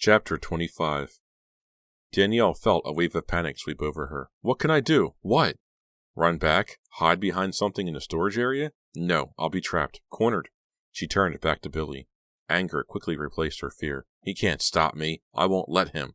Chapter 25. Danielle felt a wave of panic sweep over her. What can I do? What? Run back? Hide behind something in the storage area? No, I'll be trapped. Cornered. She turned back to Billy. Anger quickly replaced her fear. He can't stop me. I won't let him.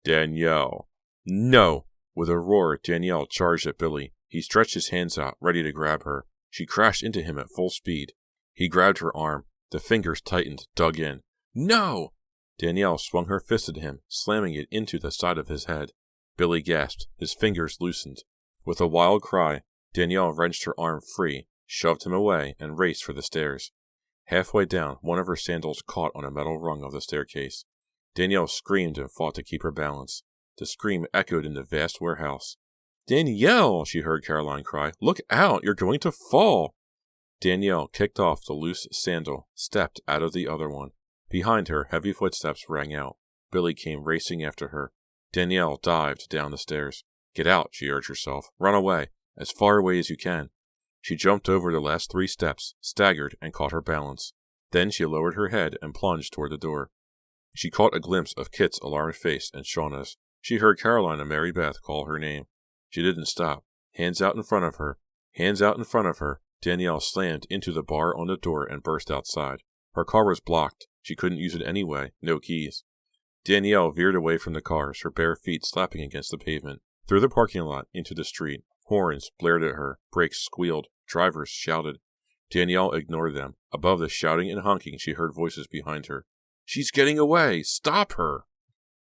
Danielle. No! With a roar, Danielle charged at Billy. He stretched his hands out, ready to grab her. She crashed into him at full speed. He grabbed her arm. The fingers tightened, dug in. No! Danielle swung her fist at him, slamming it into the side of his head. Billy gasped. His fingers loosened. With a wild cry, Danielle wrenched her arm free, shoved him away, and raced for the stairs. Halfway down, one of her sandals caught on a metal rung of the staircase. Danielle screamed and fought to keep her balance. The scream echoed in the vast warehouse. Danielle, she heard Caroline cry. Look out, you're going to fall. Danielle kicked off the loose sandal, stepped out of the other one. Behind her, heavy footsteps rang out. Billy came racing after her. Danielle dived down the stairs. Get out, she urged herself. Run away, as far away as you can. She jumped over the last 3 steps, staggered, and caught her balance. Then she lowered her head and plunged toward the door. She caught a glimpse of Kit's alarmed face and Shauna's. She heard Caroline and Mary Beth call her name. She didn't stop. Hands out in front of her. Hands out in front of her. Danielle slammed into the bar on the door and burst outside. Her car was blocked. She couldn't use it anyway. No keys. Danielle veered away from the cars, her bare feet slapping against the pavement. Through the parking lot, into the street. Horns blared at her. Brakes squealed. Drivers shouted. Danielle ignored them. Above the shouting and honking, she heard voices behind her. She's getting away! Stop her!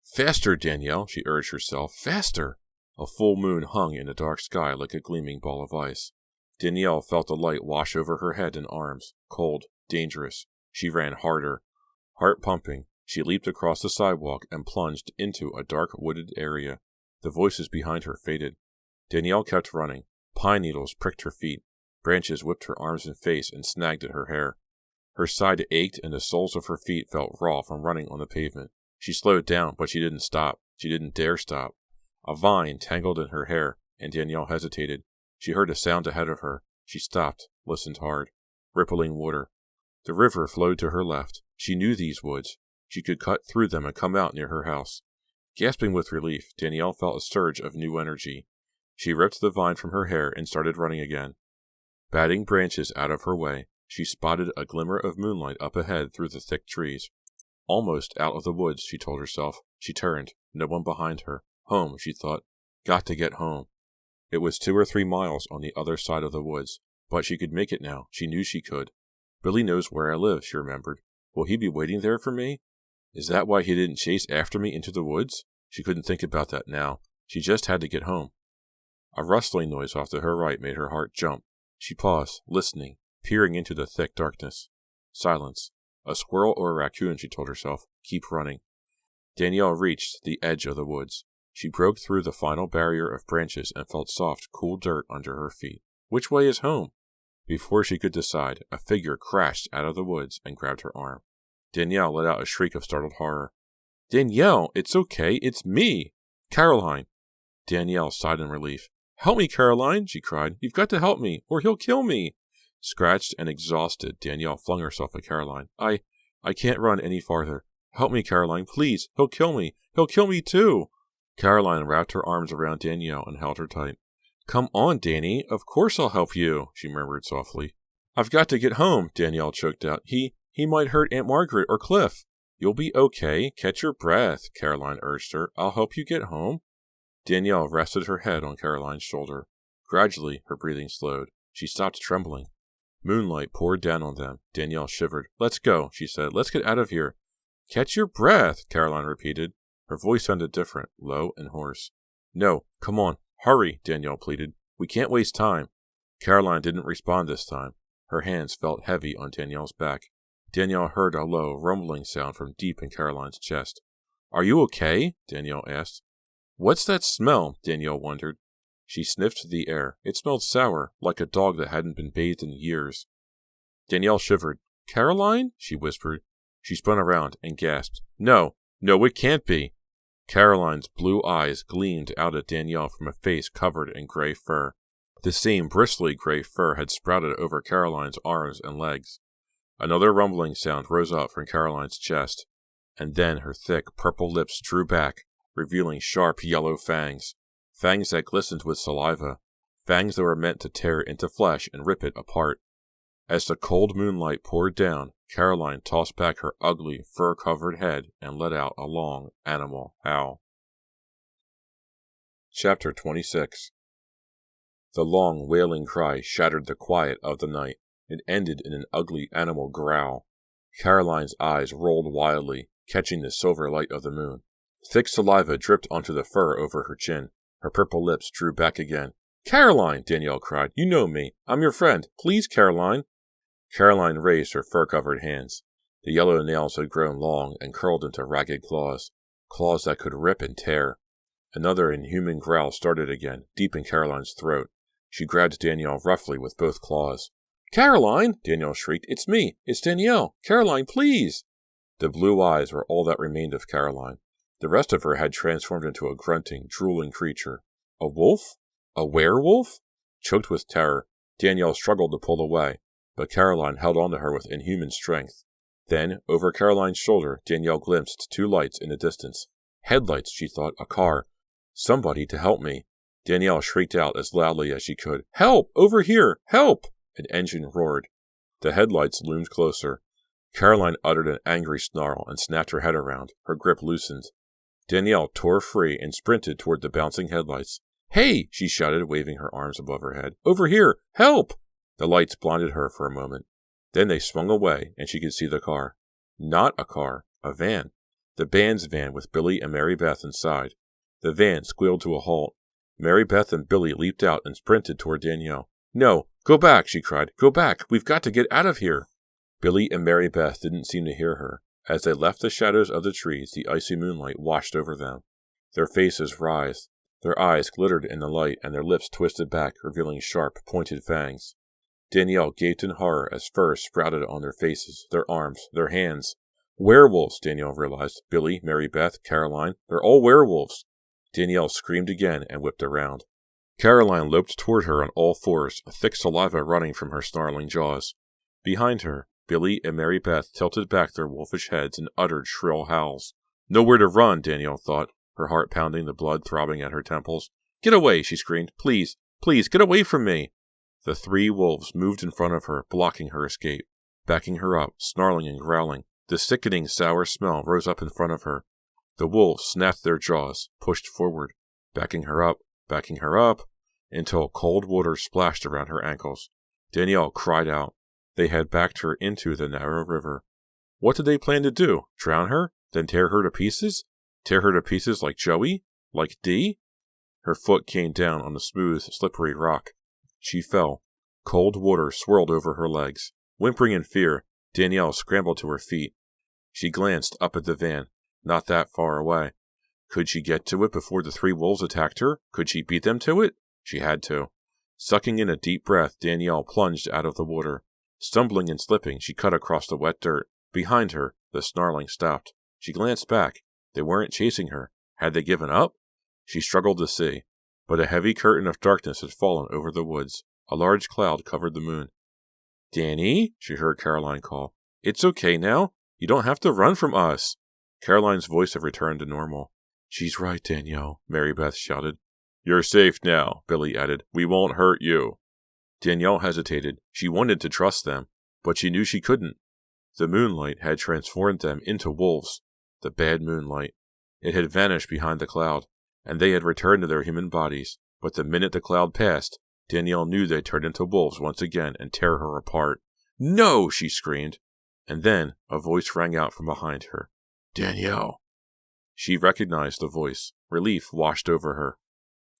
Faster, Danielle, she urged herself. Faster! A full moon hung in the dark sky like a gleaming ball of ice. Danielle felt the light wash over her head and arms. Cold. Dangerous. She ran harder. Heart pumping, she leaped across the sidewalk and plunged into a dark wooded area. The voices behind her faded. Danielle kept running. Pine needles pricked her feet. Branches whipped her arms and face and snagged at her hair. Her side ached and the soles of her feet felt raw from running on the pavement. She slowed down, but she didn't stop. She didn't dare stop. A vine tangled in her hair, and Danielle hesitated. She heard a sound ahead of her. She stopped, listened hard. Rippling water. The river flowed to her left. She knew these woods. She could cut through them and come out near her house. Gasping with relief, Danielle felt a surge of new energy. She ripped the vine from her hair and started running again. Batting branches out of her way, she spotted a glimmer of moonlight up ahead through the thick trees. Almost out of the woods, she told herself. She turned. No one behind her. Home, she thought. Got to get home. It was 2 or 3 miles on the other side of the woods, but she could make it now. She knew she could. Billy knows where I live, she remembered. Will he be waiting there for me? Is that why he didn't chase after me into the woods? She couldn't think about that now. She just had to get home. A rustling noise off to her right made her heart jump. She paused, listening, peering into the thick darkness. Silence. A squirrel or a raccoon, she told herself. Keep running. Danielle reached the edge of the woods. She broke through the final barrier of branches and felt soft, cool dirt under her feet. Which way is home? Before she could decide, a figure crashed out of the woods and grabbed her arm. Danielle let out a shriek of startled horror. Danielle, it's okay, it's me! Caroline! Danielle sighed in relief. Help me, Caroline, she cried. You've got to help me, or he'll kill me. Scratched and exhausted, Danielle flung herself at Caroline. I can't run any farther. Help me, Caroline, please. He'll kill me. He'll kill me too. Caroline wrapped her arms around Danielle and held her tight. Come on, Danny. Of course I'll help you, she murmured softly. I've got to get home, Danielle choked out. He might hurt Aunt Margaret or Cliff. You'll be okay. Catch your breath, Caroline urged her. I'll help you get home. Danielle rested her head on Caroline's shoulder. Gradually, her breathing slowed. She stopped trembling. Moonlight poured down on them. Danielle shivered. Let's go, she said. Let's get out of here. Catch your breath, Caroline repeated. Her voice sounded different, low and hoarse. No, come on. Hurry, Danielle pleaded. We can't waste time. Caroline didn't respond this time. Her hands felt heavy on Danielle's back. Danielle heard a low, rumbling sound from deep in Caroline's chest. Are you okay? Danielle asked. What's that smell? Danielle wondered. She sniffed the air. It smelled sour, like a dog that hadn't been bathed in years. Danielle shivered. Caroline? She whispered. She spun around and gasped. No, it can't be. Caroline's blue eyes gleamed out at Danielle from a face covered in gray fur. The same bristly gray fur had sprouted over Caroline's arms and legs. Another rumbling sound rose up from Caroline's chest. and then her thick, purple lips drew back, revealing sharp yellow fangs. Fangs that glistened with saliva. Fangs that were meant to tear it into flesh and rip it apart. As the cold moonlight poured down, Caroline tossed back her ugly, fur-covered head and let out a long, animal howl. Chapter 26. The long, wailing cry shattered the quiet of the night. It ended in an ugly animal growl. Caroline's eyes rolled wildly, catching the silver light of the moon. Thick saliva dripped onto the fur over her chin. Her purple lips drew back again. "Caroline!" Danielle cried. "You know me. I'm your friend. Please, Caroline." Caroline raised her fur-covered hands. The yellow nails had grown long and curled into ragged claws. Claws that could rip and tear. Another inhuman growl started again, deep in Caroline's throat. She grabbed Danielle roughly with both claws. "Caroline!" Danielle shrieked. "It's me! It's Danielle! Caroline, please!" The blue eyes were all that remained of Caroline. The rest of her had transformed into a grunting, drooling creature. A wolf? A werewolf? Choked with terror, Danielle struggled to pull away, but Caroline held on to her with inhuman strength. Then, over Caroline's shoulder, Danielle glimpsed two lights in the distance. Headlights, she thought, a car. Somebody to help me. Danielle shrieked out as loudly as she could. "Help! Over here! Help!" An engine roared. The headlights loomed closer. Caroline uttered an angry snarl and snapped her head around. Her grip loosened. Danielle tore free and sprinted toward the bouncing headlights. "Hey!" she shouted, waving her arms above her head. "Over here! Help!" The lights blinded her for a moment. Then they swung away, and she could see the car. Not a car, a van. The band's van with Billy and Mary Beth inside. The van squealed to a halt. Mary Beth and Billy leaped out and sprinted toward Danielle. "No! Go back!" she cried. "Go back! We've got to get out of here!" Billy and Mary Beth didn't seem to hear her. As they left the shadows of the trees, the icy moonlight washed over them. Their faces writhed. Their eyes glittered in the light, and their lips twisted back, revealing sharp, pointed fangs. Danielle gaped in horror as fur sprouted on their faces, their arms, their hands. Werewolves, Danielle realized. Billy, Mary Beth, Caroline, they're all werewolves. Danielle screamed again and whipped around. Caroline loped toward her on all fours, thick saliva running from her snarling jaws. Behind her, Billy and Mary Beth tilted back their wolfish heads and uttered shrill howls. Nowhere to run, Danielle thought, her heart pounding, the blood throbbing at her temples. "Get away," she screamed. "Please, please, get away from me." The three wolves moved in front of her, blocking her escape, backing her up, snarling and growling. The sickening, sour smell rose up in front of her. The wolves snapped their jaws, pushed forward, backing her up, until cold water splashed around her ankles. Danielle cried out. They had backed her into the narrow river. What did they plan to do? Drown her? Then tear her to pieces? Tear her to pieces like Joey? Like Dee? Her foot came down on the smooth, slippery rock. She fell. Cold water swirled over her legs. Whimpering in fear, Danielle scrambled to her feet. She glanced up at the van, not that far away. Could she get to it before the three wolves attacked her? Could she beat them to it? She had to. Sucking in a deep breath, Danielle plunged out of the water. Stumbling and slipping, she cut across the wet dirt. Behind her, the snarling stopped. She glanced back. They weren't chasing her. Had they given up? She struggled to see, but a heavy curtain of darkness had fallen over the woods. A large cloud covered the moon. "Danny?" she heard Caroline call. "It's okay now. You don't have to run from us." Caroline's voice had returned to normal. "She's right, Danielle," Mary Beth shouted. "You're safe now," Billy added. "We won't hurt you." Danielle hesitated. She wanted to trust them, but she knew she couldn't. The moonlight had transformed them into wolves. The bad moonlight. It had vanished behind the cloud, and they had returned to their human bodies. But the minute the cloud passed, Danielle knew they'd turn into wolves once again and tear her apart. "No!" she screamed. And then a voice rang out from behind her. "Danielle." She recognized the voice. Relief washed over her.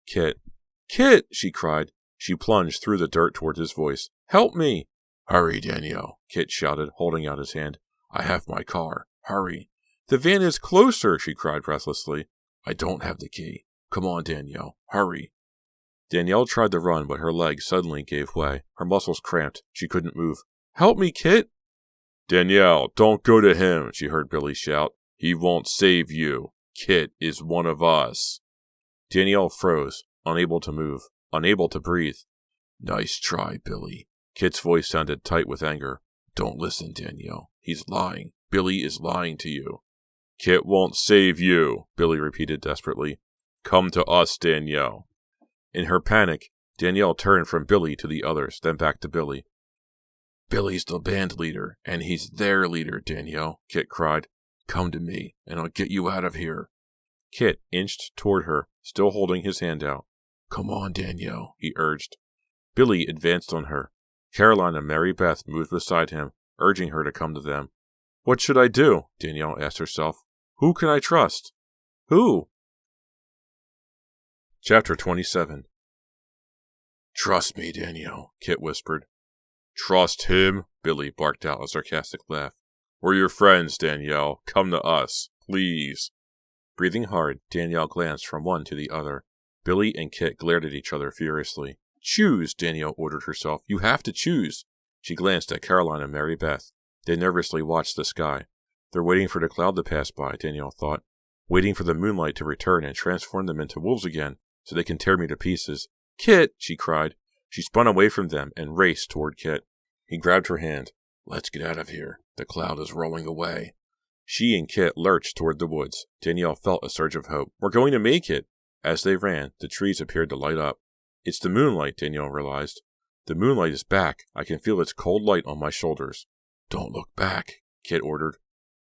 "Kit! Kit!" she cried. She plunged through the dirt toward his voice. "Help me!" "Hurry, Danielle," Kit shouted, holding out his hand. "I have my car. Hurry." "The van is closer," she cried breathlessly. "I don't have the key. Come on, Danielle. Hurry." Danielle tried to run, but her legs suddenly gave way. Her muscles cramped. She couldn't move. "Help me, Kit!" "Danielle, don't go to him," she heard Billy shout. "He won't save you. Kit is one of us." Danielle froze, unable to move, unable to breathe. "Nice try, Billy." Kit's voice sounded tight with anger. "Don't listen, Danielle. He's lying. Billy is lying to you." Kit won't save you, Billy repeated desperately. Come to us, Danielle. In her panic, Danielle turned from Billy to the others, then back to Billy. Billy's the band leader, and he's their leader, Danielle, Kit cried. Come to me, and I'll get you out of here. Kit inched toward her, still holding his hand out. Come on, Danielle, he urged. Billy advanced on her. Caroline and Mary Beth moved beside him, urging her to come to them. What should I do? Danielle asked herself. Who can I trust? Who? Chapter 27. Trust me, Danielle, Kit whispered. Trust him? Billy barked out a sarcastic laugh. We're your friends, Danielle. Come to us, please. Breathing hard, Danielle glanced from one to the other. Billy and Kit glared at each other furiously. Choose, Danielle ordered herself. You have to choose. She glanced at Caroline and Mary Beth. They nervously watched the sky. They're waiting for the cloud to pass by, Danielle thought. Waiting for the moonlight to return and transform them into wolves again, so they can tear me to pieces. Kit! She cried. She spun away from them and raced toward Kit. He grabbed her hand. Let's get out of here. The cloud is rolling away. She and Kit lurched toward the woods. Danielle felt a surge of hope. We're going to make it! As they ran, the trees appeared to light up. It's the moonlight, Danielle realized. The moonlight is back. I can feel its cold light on my shoulders. Don't look back, Kit ordered.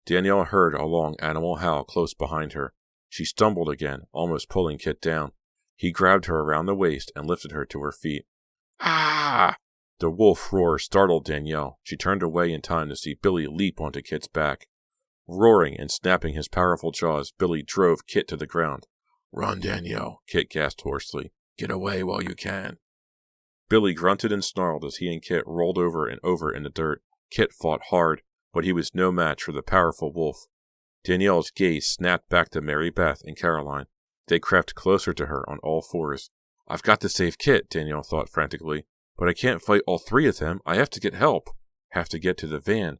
Danielle heard a long animal howl close behind her. She stumbled again, almost pulling Kit down. He grabbed her around the waist and lifted her to her feet. Ah! The wolf roar startled Danielle. She turned away in time to see Billy leap onto Kit's back. Roaring and snapping his powerful jaws, Billy drove Kit to the ground. Run, Danielle, Kit gasped hoarsely. Get away while you can. Billy grunted and snarled as he and Kit rolled over and over in the dirt. Kit fought hard, but he was no match for the powerful wolf. Danielle's gaze snapped back to Mary Beth and Caroline. They crept closer to her on all fours. I've got to save Kit, Danielle thought frantically. But I can't fight all three of them. I have to get help. Have to get to the van.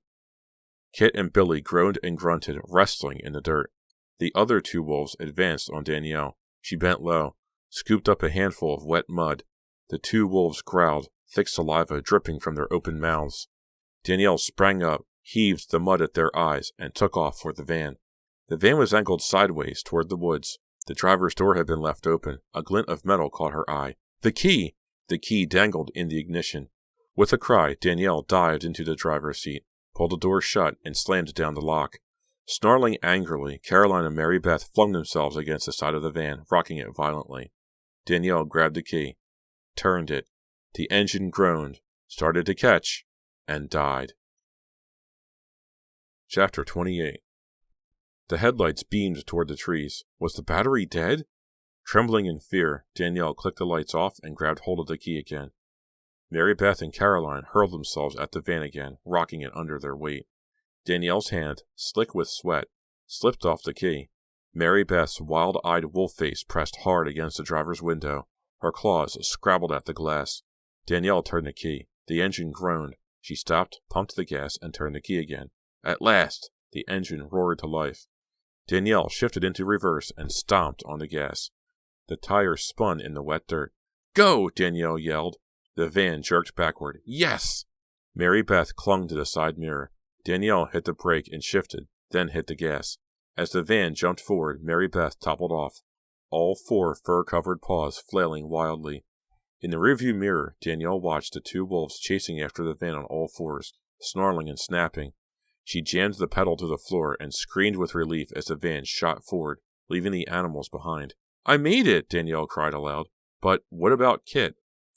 Kit and Billy groaned and grunted, wrestling in the dirt. The other two wolves advanced on Danielle. She bent low, scooped up a handful of wet mud. The two wolves growled, thick saliva dripping from their open mouths. Danielle sprang up, heaved the mud at their eyes, and took off for the van. The van was angled sideways toward the woods. The driver's door had been left open. A glint of metal caught her eye. The key! The key dangled in the ignition. With a cry, Danielle dived into the driver's seat, pulled the door shut, and slammed down the lock. Snarling angrily, Caroline and Mary Beth flung themselves against the side of the van, rocking it violently. Danielle grabbed the key, turned it. The engine groaned, started to catch, and died. Chapter 28. The headlights beamed toward the trees. Was the battery dead? Trembling in fear, Danielle clicked the lights off and grabbed hold of the key again. Mary Beth and Caroline hurled themselves at the van again, rocking it under their weight. Danielle's hand, slick with sweat, slipped off the key. Mary Beth's wild-eyed wolf face pressed hard against the driver's window. Her claws scrabbled at the glass. Danielle turned the key. The engine groaned. She stopped, pumped the gas, and turned the key again. At last, the engine roared to life. Danielle shifted into reverse and stomped on the gas. The tires spun in the wet dirt. Go! Danielle yelled. The van jerked backward. Yes! Mary Beth clung to the side mirror. Danielle hit the brake and shifted, then hit the gas. As the van jumped forward, Mary Beth toppled off, all four fur-covered paws flailing wildly. In the rearview mirror, Danielle watched the two wolves chasing after the van on all fours, snarling and snapping. She jammed the pedal to the floor and screamed with relief as the van shot forward, leaving the animals behind. I made it! Danielle cried aloud. But what about Kit?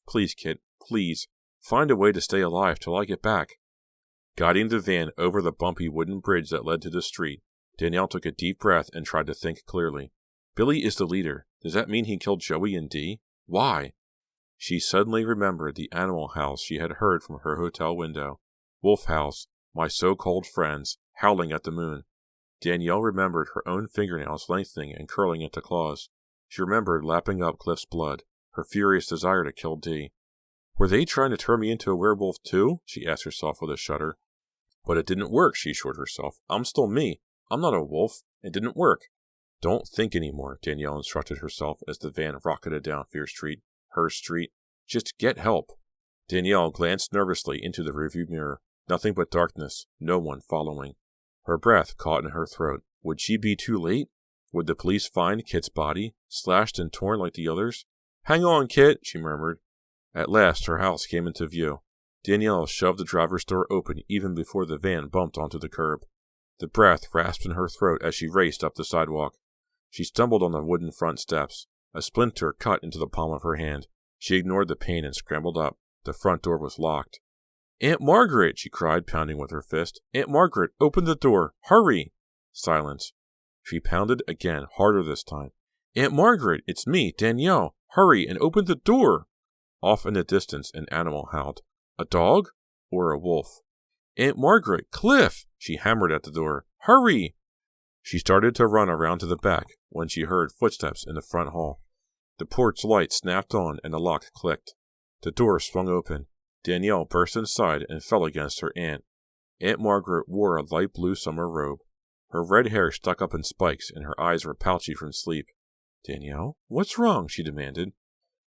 Please, Kit, please. Find a way to stay alive till I get back. Guiding the van over the bumpy wooden bridge that led to the street, Danielle took a deep breath and tried to think clearly. Billy is the leader. Does that mean he killed Joey and Dee? Why? She suddenly remembered the animal howls she had heard from her hotel window. Wolf howls, my so-called friends, howling at the moon. Danielle remembered her own fingernails lengthening and curling into claws. She remembered lapping up Cliff's blood, her furious desire to kill Dee. Were they trying to turn me into a werewolf too? She asked herself with a shudder. But it didn't work, she assured herself. I'm still me. I'm not a wolf. It didn't work. Don't think anymore, Danielle instructed herself as the van rocketed down Fear Street, her street. Just get help. Danielle glanced nervously into the rearview mirror. Nothing but darkness, no one following. Her breath caught in her throat. Would she be too late? Would the police find Kit's body, slashed and torn like the others? "Hang on, Kit," she murmured. At last her house came into view. Danielle shoved the driver's door open even before the van bumped onto the curb. The breath rasped in her throat as she raced up the sidewalk. She stumbled on the wooden front steps. A splinter cut into the palm of her hand. She ignored the pain and scrambled up. The front door was locked. "Aunt Margaret!" she cried, pounding with her fist. "Aunt Margaret, open the door! Hurry!" Silence. She pounded again, harder this time. "Aunt Margaret, it's me, Danielle. Hurry and open the door!" Off in the distance, an animal howled. A dog? Or a wolf? "Aunt Margaret! Cliff!" She hammered at the door. "Hurry!" She started to run around to the back when she heard footsteps in the front hall. The porch light snapped on and the lock clicked. The door swung open. Danielle burst inside and fell against her aunt. Aunt Margaret wore a light blue summer robe. Her red hair stuck up in spikes and her eyes were pouchy from sleep. "Danielle, what's wrong?" she demanded.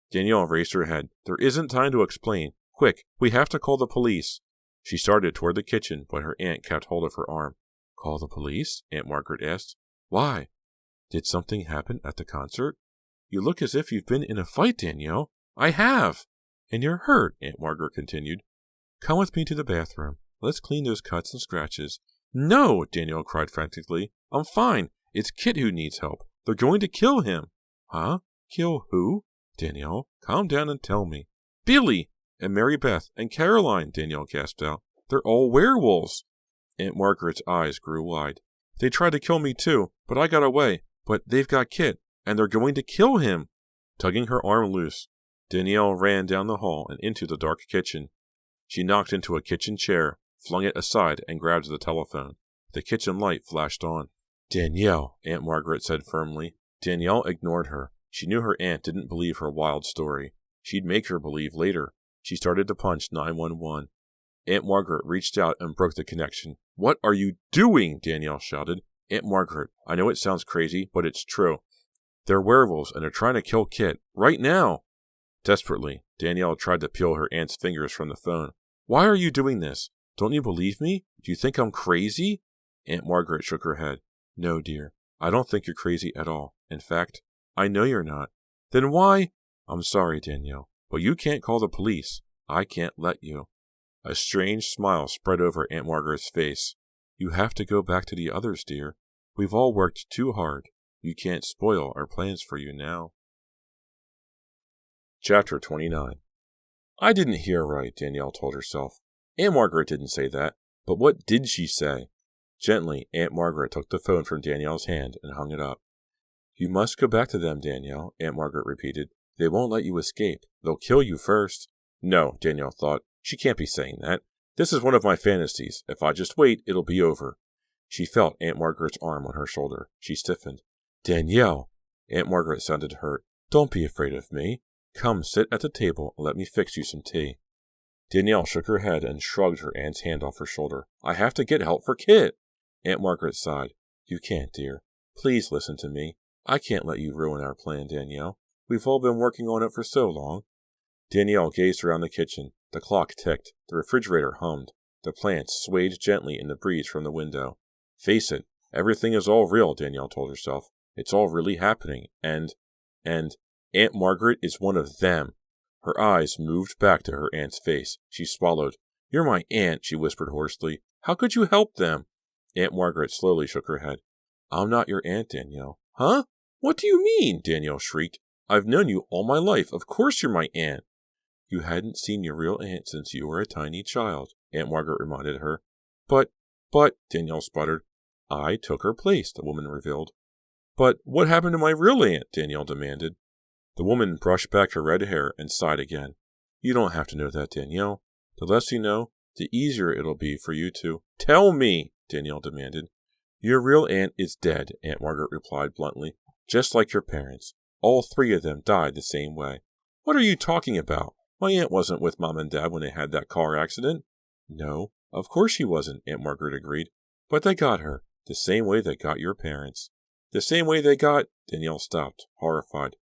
Danielle raised her head. "There isn't time to explain. Quick, we have to call the police." She started toward the kitchen, but her aunt kept hold of her arm. "Call the police?" Aunt Margaret asked. "Why? Did something happen at the concert? You look as if you've been in a fight, Danielle." "I have." "And you're hurt," Aunt Margaret continued. "Come with me to the bathroom. Let's clean those cuts and scratches." "No!" Danielle cried frantically. "I'm fine. It's Kit who needs help. They're going to kill him." "Huh? Kill who?" "Danielle, calm down and tell me." "Billy! And Mary Beth and Caroline," Danielle gasped out. "They're all werewolves." Aunt Margaret's eyes grew wide. "They tried to kill me too, but I got away. But they've got Kit, and they're going to kill him." Tugging her arm loose, Danielle ran down the hall and into the dark kitchen. She knocked into a kitchen chair, flung it aside, and grabbed the telephone. The kitchen light flashed on. "Danielle," Aunt Margaret said firmly. Danielle ignored her. She knew her aunt didn't believe her wild story. She'd make her believe later. She started to punch 911. Aunt Margaret reached out and broke the connection. "What are you doing?" Danielle shouted. "Aunt Margaret, I know it sounds crazy, but it's true. They're werewolves and they're trying to kill Kit. Right now!" Desperately, Danielle tried to peel her aunt's fingers from the phone. "Why are you doing this? Don't you believe me? Do you think I'm crazy?" Aunt Margaret shook her head. "No, dear. I don't think you're crazy at all. In fact, I know you're not." "Then why?" "I'm sorry, Danielle, but you can't call the police. I can't let you." A strange smile spread over Aunt Margaret's face. "You have to go back to the others, dear. We've all worked too hard. You can't spoil our plans for you now." Chapter 29. "I didn't hear right," Danielle told herself. Aunt Margaret didn't say that. But what did she say? Gently, Aunt Margaret took the phone from Danielle's hand and hung it up. "You must go back to them, Danielle," Aunt Margaret repeated. "They won't let you escape. They'll kill you first." No, Danielle thought. She can't be saying that. This is one of my fantasies. If I just wait, it'll be over. She felt Aunt Margaret's arm on her shoulder. She stiffened. "Danielle!" Aunt Margaret sounded hurt. "Don't be afraid of me. Come sit at the table and let me fix you some tea." Danielle shook her head and shrugged her aunt's hand off her shoulder. "I have to get help for Kit." Aunt Margaret sighed. "You can't, dear. Please listen to me. I can't let you ruin our plan, Danielle. We've all been working on it for so long." Danielle gazed around the kitchen. The clock ticked. The refrigerator hummed. The plants swayed gently in the breeze from the window. "Face it, everything is all real," Danielle told herself. "It's all really happening. And Aunt Margaret is one of them." Her eyes moved back to her aunt's face. She swallowed. "You're my aunt," she whispered hoarsely. "How could you help them?" Aunt Margaret slowly shook her head. "I'm not your aunt, Danielle." "Huh? What do you mean?" Danielle shrieked. "I've known you all my life. Of course you're my aunt." "You hadn't seen your real aunt since you were a tiny child," Aunt Margaret reminded her. But, Danielle sputtered. "I took her place," the woman revealed. "But what happened to my real aunt?" Danielle demanded. The woman brushed back her red hair and sighed again. "You don't have to know that, Danielle. The less you know, the easier it'll be for you to—" "Tell me!" Danielle demanded. "Your real aunt is dead," Aunt Margaret replied bluntly. "Just like your parents. All three of them died the same way." "What are you talking about? My aunt wasn't with Mom and Dad when they had that car accident." "No, of course she wasn't," Aunt Margaret agreed. "But they got her, the same way they got your parents." "The same way they got—" Danielle stopped, horrified.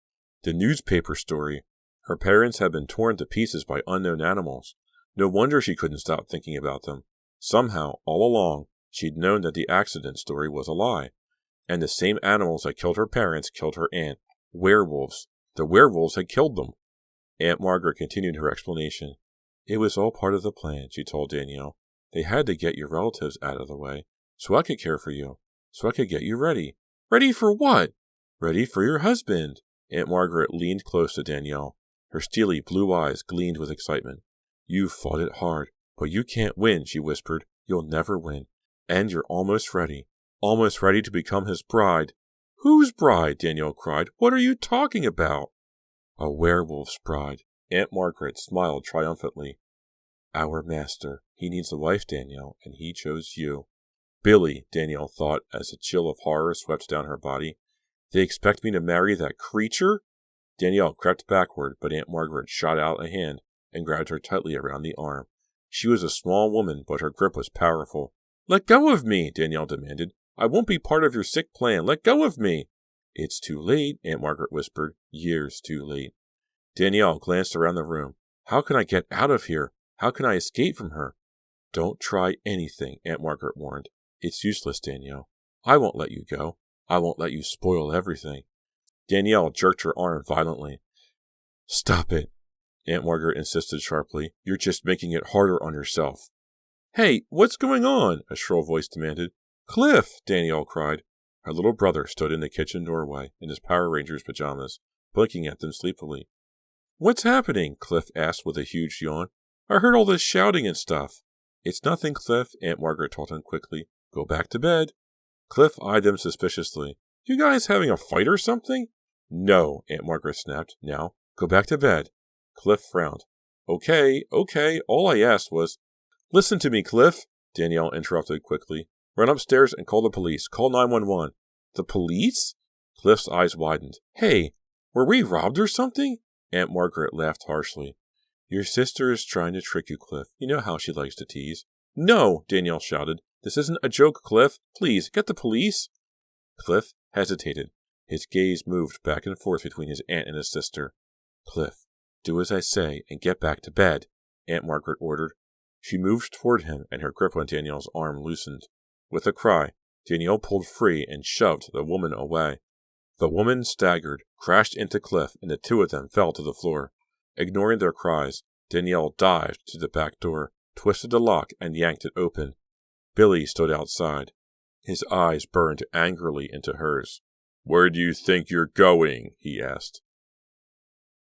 "The newspaper story. Her parents had been torn to pieces by unknown animals. No wonder she couldn't stop thinking about them. Somehow, all along, she'd known that the accident story was a lie. And the same animals that killed her parents killed her aunt. Werewolves. The werewolves had killed them. Aunt Margaret continued her explanation. It was all part of the plan, she told Danielle. They had to get your relatives out of the way, so I could care for you, so I could get you ready. Ready for what? Ready for your husband. Aunt Margaret leaned close to Danielle. Her steely blue eyes gleamed with excitement. You've fought it hard, but you can't win, she whispered. You'll never win. And you're almost ready. Almost ready to become his bride. Whose bride? Danielle cried. What are you talking about? A werewolf's bride. Aunt Margaret smiled triumphantly. Our master. He needs a wife, Danielle, and he chose you. Billy, Danielle thought as a chill of horror swept down her body. They expect me to marry that creature? Danielle crept backward, but Aunt Margaret shot out a hand and grabbed her tightly around the arm. She was a small woman, but her grip was powerful. Let go of me, Danielle demanded. I won't be part of your sick plan. Let go of me. It's too late, Aunt Margaret whispered. Years too late. Danielle glanced around the room. How can I get out of here? How can I escape from her? Don't try anything, Aunt Margaret warned. It's useless, Danielle. I won't let you go. I won't let you spoil everything. Danielle jerked her arm violently. Stop it, Aunt Margaret insisted sharply. You're just making it harder on yourself. Hey, what's going on? A shrill voice demanded. Cliff, Danielle cried. Her little brother stood in the kitchen doorway in his Power Rangers pajamas, blinking at them sleepily. What's happening? Cliff asked with a huge yawn. I heard all this shouting and stuff. It's nothing, Cliff, Aunt Margaret told him quickly. Go back to bed. Cliff eyed them suspiciously. You guys having a fight or something? No, Aunt Margaret snapped. Now, go back to bed. Cliff frowned. Okay, all I asked was... Listen to me, Cliff, Danielle interrupted quickly. Run upstairs and call the police. Call 911. The police? Cliff's eyes widened. Hey, were we robbed or something? Aunt Margaret laughed harshly. Your sister is trying to trick you, Cliff. You know how she likes to tease. No, Danielle shouted. This isn't a joke, Cliff. Please, get the police. Cliff hesitated. His gaze moved back and forth between his aunt and his sister. Cliff, do as I say and get back to bed, Aunt Margaret ordered. She moved toward him, and her grip on Danielle's arm loosened. With a cry, Danielle pulled free and shoved the woman away. The woman staggered, crashed into Cliff, and the two of them fell to the floor. Ignoring their cries, Danielle dived to the back door, twisted the lock, and yanked it open. Billy stood outside. His eyes burned angrily into hers. Where do you think you're going? He asked.